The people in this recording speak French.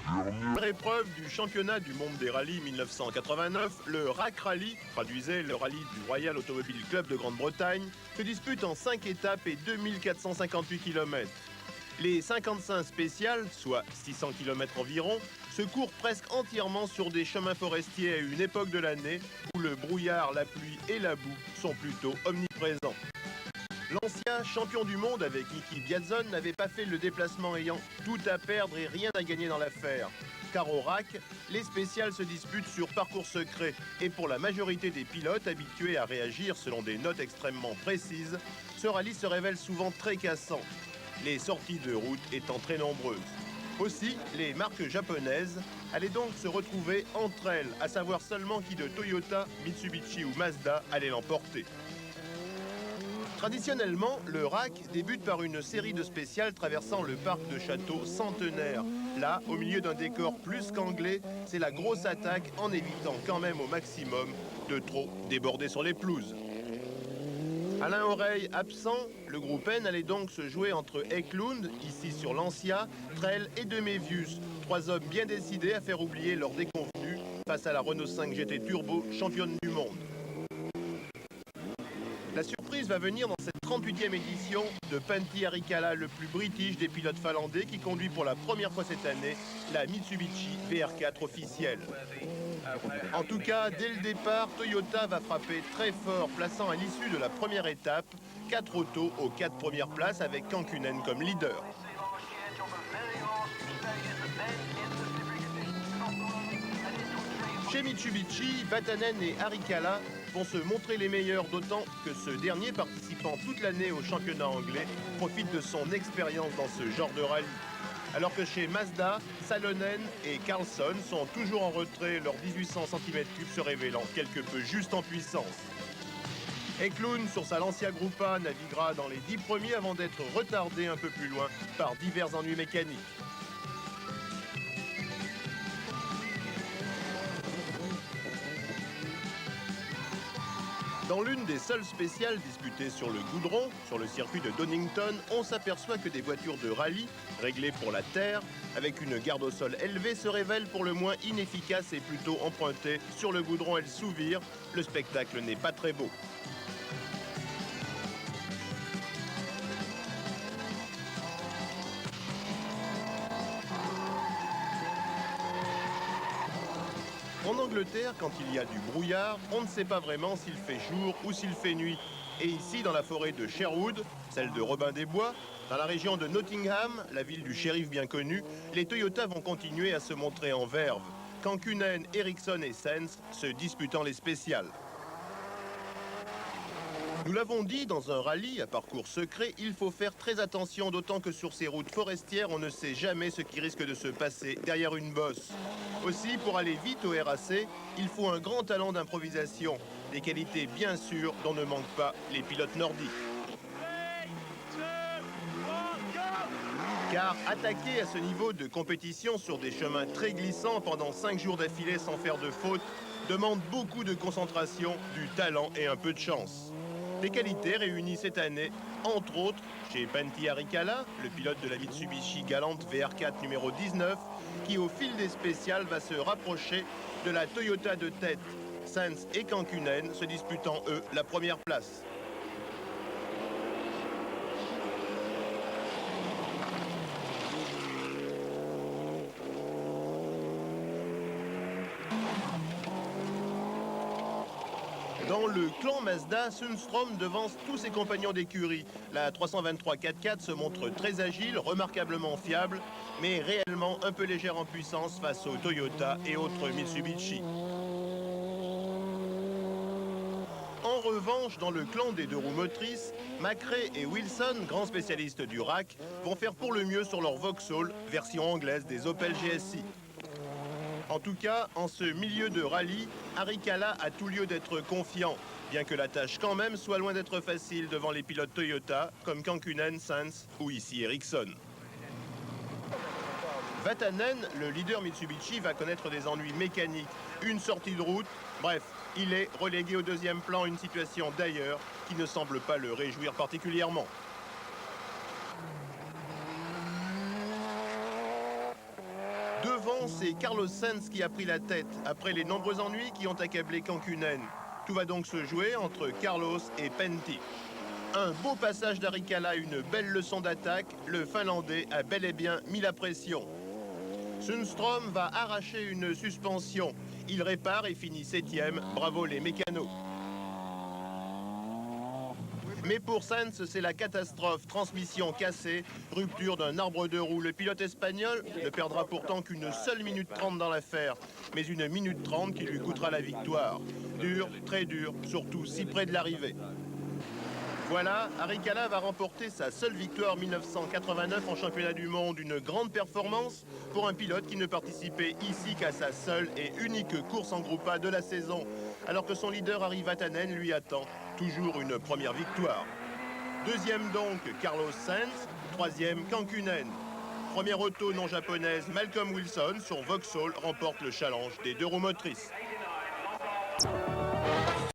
Première épreuve du championnat du monde des rallyes 1989, le RAC Rally, traduisait le rallye du Royal Automobile Club de Grande-Bretagne, se dispute en 5 étapes et 2458 km. Les 55 spéciales, soit 600 km environ, se courent presque entièrement sur des chemins forestiers à une époque de l'année où le brouillard, la pluie et la boue sont plutôt omniprésents. L'ancien champion du monde avec Niki Biazon n'avait pas fait le déplacement ayant tout à perdre et rien à gagner dans l'affaire. Car au RAC, les spéciales se disputent sur parcours secret et pour la majorité des pilotes habitués à réagir selon des notes extrêmement précises, ce rallye se révèle souvent très cassant, les sorties de route étant très nombreuses. Aussi, les marques japonaises allaient donc se retrouver entre elles, à savoir seulement qui de Toyota, Mitsubishi ou Mazda allait l'emporter. Traditionnellement, le RAC débute par une série de spéciales traversant le parc de châteaux centenaire. Là, au milieu d'un décor plus qu'anglais, c'est la grosse attaque en évitant quand même au maximum de trop déborder sur les pelouses. Alain Oreille absent, le groupe N allait donc se jouer entre Eklund, ici sur Lancia, Trell et Demevius, trois hommes bien décidés à faire oublier leur déconvenus face à la Renault 5 GT Turbo, championne du monde. La surprise va venir dans cette 38e édition de Pentti Arikala, le plus british des pilotes finlandais qui conduit pour la première fois cette année la Mitsubishi VR4 officielle. En tout cas, dès le départ, Toyota va frapper très fort, plaçant à l'issue de la première étape 4 autos aux 4 premières places avec Kankkunen comme leader. Chez Mitsubishi, Vatanen et Arikala vont se montrer les meilleurs, d'autant que ce dernier, participant toute l'année au championnat anglais, profite de son expérience dans ce genre de rallye. Alors que chez Mazda, Salonen et Carlson sont toujours en retrait, leurs 1800 cm3 se révélant quelque peu juste en puissance. Eklund, sur sa Lancia Gruppa, naviguera dans les 10 premiers avant d'être retardé un peu plus loin par divers ennuis mécaniques. Dans l'une des seules spéciales disputées sur le goudron, sur le circuit de Donington, on s'aperçoit que des voitures de rallye, réglées pour la terre, avec une garde au sol élevée, se révèlent pour le moins inefficaces et plutôt empruntées. Sur le goudron, elles souvirent. Le spectacle n'est pas très beau. En Angleterre, quand il y a du brouillard, on ne sait pas vraiment s'il fait jour ou s'il fait nuit. Et ici, dans la forêt de Sherwood, celle de Robin des Bois, dans la région de Nottingham, la ville du shérif bien connu, les Toyota vont continuer à se montrer en verve. Kankkunen, Ericsson et Sens se disputant les spéciales. Nous l'avons dit, dans un rallye à parcours secret, il faut faire très attention, d'autant que sur ces routes forestières, on ne sait jamais ce qui risque de se passer derrière une bosse. Aussi, pour aller vite au RAC, il faut un grand talent d'improvisation, des qualités bien sûres dont ne manquent pas les pilotes nordiques. Car attaquer à ce niveau de compétition sur des chemins très glissants pendant 5 jours d'affilée sans faire de faute demande beaucoup de concentration, du talent et un peu de chance. Des qualités réunies cette année, entre autres, chez Pentti Arikala, le pilote de la Mitsubishi Galant VR4 numéro 19, qui au fil des spéciales va se rapprocher de la Toyota de tête, Sens et Kankkunen se disputant eux la première place. Dans le clan Mazda, Sundström devance tous ses compagnons d'écurie. La 323 4x4 se montre très agile, remarquablement fiable, mais réellement un peu légère en puissance face aux Toyota et autres Mitsubishi. En revanche, dans le clan des deux roues motrices, McRae et Wilson, grands spécialistes du RAC, vont faire pour le mieux sur leur Vauxhall, version anglaise des Opel GSI. En tout cas, en ce milieu de rallye, Arikala a tout lieu d'être confiant, bien que la tâche quand même soit loin d'être facile devant les pilotes Toyota, comme Kankkunen, Sens ou ici Ericsson. Vatanen, le leader Mitsubishi, va connaître des ennuis mécaniques, une sortie de route, bref, il est relégué au deuxième plan, une situation d'ailleurs qui ne semble pas le réjouir particulièrement. Devant, c'est Carlos Sainz qui a pris la tête après les nombreux ennuis qui ont accablé Kankkunen. Tout va donc se jouer entre Carlos et Pentti. Un beau passage d'Arikala, une belle leçon d'attaque. Le Finlandais a bel et bien mis la pression. Sundström va arracher une suspension. Il répare et finit 7e. Bravo les mécanos. Mais pour Sainz, c'est la catastrophe. Transmission cassée, rupture d'un arbre de roue. Le pilote espagnol ne perdra pourtant qu'une seule minute 30 dans l'affaire. Mais une minute 30 qui lui coûtera la victoire. Dur, très dur, surtout si près de l'arrivée. Voilà, Arikala va remporter sa seule victoire 1989 en championnat du monde. Une grande performance pour un pilote qui ne participait ici qu'à sa seule et unique course en Groupe A de la saison. Alors que son leader Ari Vatanen lui attend toujours une première victoire. Deuxième donc, Carlos Sainz. Troisième, Kankkunen. Première auto non japonaise, Malcolm Wilson sur Vauxhall remporte le challenge des 2 roues motrices.